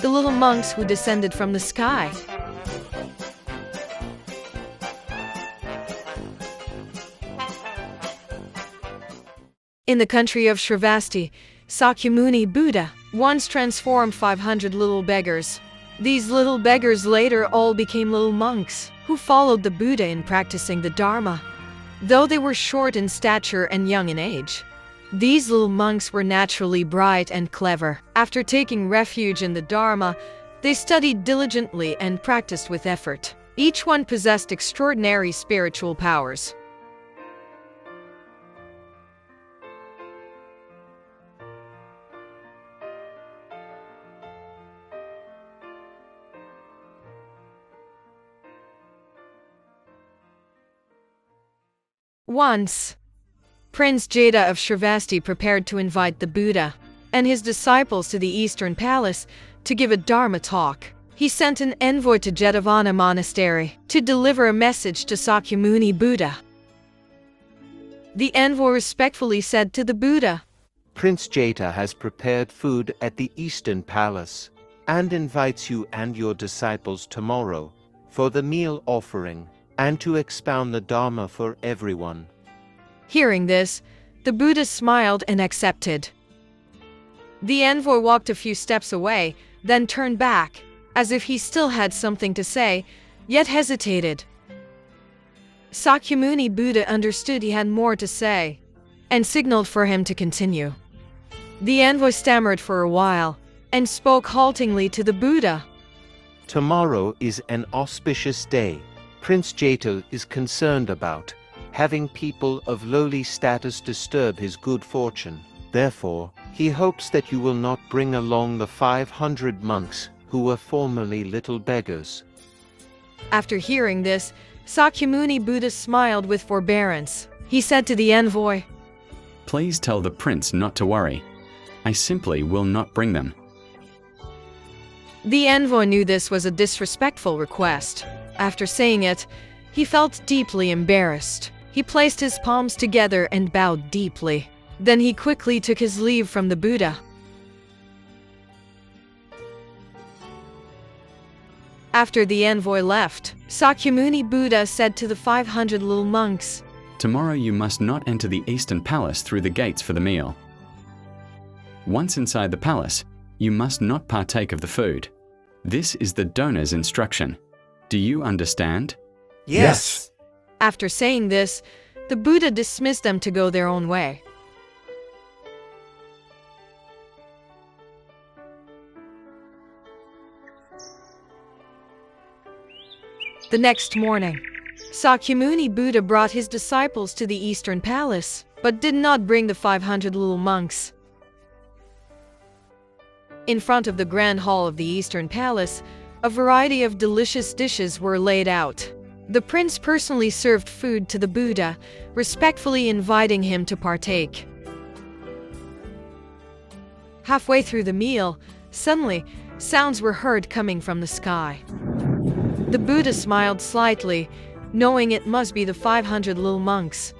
the little monks who descended from the sky. In the country of Shravasti, Sakyamuni Buddha once transformed 500 little beggars. These little beggars later all became little monks who followed the Buddha in practicing the Dharma. Though they were short in stature and young in age, these little monks were naturally bright and clever. After taking refuge in the Dharma, they studied diligently and practiced with effort. Each one possessed extraordinary spiritual powers. Once, Prince Jeta of Shravasti prepared to invite the Buddha and his disciples to the Eastern Palace to give a Dharma talk. He sent an envoy to Jetavana Monastery to deliver a message to Sakyamuni Buddha. The envoy respectfully said to the Buddha, Prince Jeta has prepared food at the Eastern Palace and invites you and your disciples tomorrow for the meal offering and to expound the Dharma for everyone. Hearing this, the Buddha smiled and accepted. The envoy walked a few steps away, then turned back, as if he still had something to say, yet hesitated. Sakyamuni Buddha understood he had more to say, and signaled for him to continue. The envoy stammered for a while, and spoke haltingly to the Buddha. Tomorrow is an auspicious day. Prince Jeta is concerned about having people of lowly status disturb his good fortune. Therefore, he hopes that you will not bring along the 500 monks who were formerly little beggars. After hearing this, Sakyamuni Buddha smiled with forbearance. He said to the envoy, Please tell the prince not to worry. I simply will not bring them. The envoy knew this was a disrespectful request. After saying it, he felt deeply embarrassed. He placed his palms together and bowed deeply. Then he quickly took his leave from the Buddha. After the envoy left, Sakyamuni Buddha said to the 500 little monks, Tomorrow you must not enter the Eastern Palace through the gates for the meal. Once inside the palace, you must not partake of the food. This is the donor's instruction. Do you understand? Yes. After saying this, the Buddha dismissed them to go their own way. The next morning, Sakyamuni Buddha brought his disciples to the Eastern Palace, but did not bring the 500 little monks. In front of the grand hall of the Eastern Palace, a variety of delicious dishes were laid out. The prince personally served food to the Buddha, respectfully inviting him to partake. Halfway through the meal, suddenly, sounds were heard coming from the sky. The Buddha smiled slightly, knowing it must be the 500 little monks.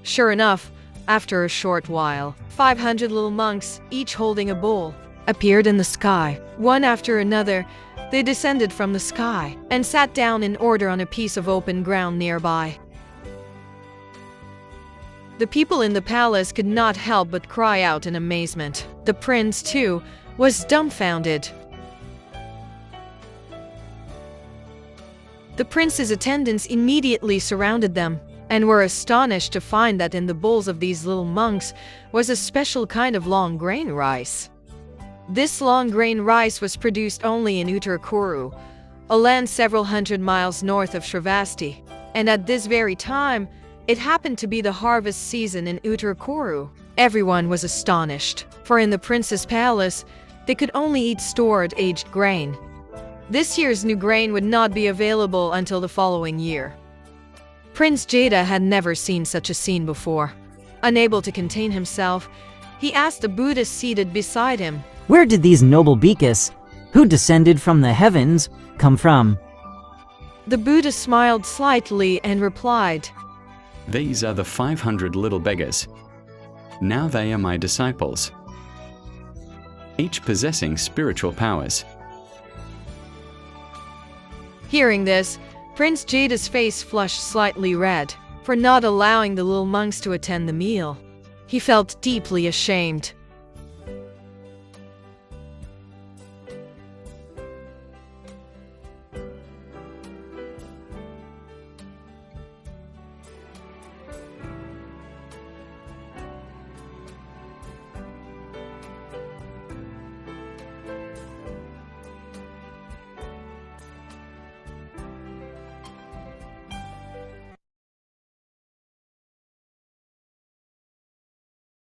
Sure enough, after a short while, 500 little monks, each holding a bowl, appeared in the sky. One after another, they descended from the sky and sat down in order on a piece of open ground nearby. The people in the palace could not help but cry out in amazement. The prince, too, was dumbfounded. The prince's attendants immediately surrounded them and were astonished to find that in the bowls of these little monks was a special kind of long grain rice. This long grain rice was produced only in Uttarakuru, a land several hundred miles north of Shravasti, and at this very time, it happened to be the harvest season in Uttarakuru. Everyone was astonished, for in the prince's palace, they could only eat stored aged grain. This year's new grain would not be available until the following year. Prince Jeta had never seen such a scene before. Unable to contain himself, he asked the Buddha seated beside him, Where did these noble bhikkhus, who descended from the heavens, come from? The Buddha smiled slightly and replied, These are the 500 little beggars. Now they are my disciples. each possessing spiritual powers. Hearing this, Prince Jada's face flushed slightly red for not allowing the little monks to attend the meal. He felt deeply ashamed.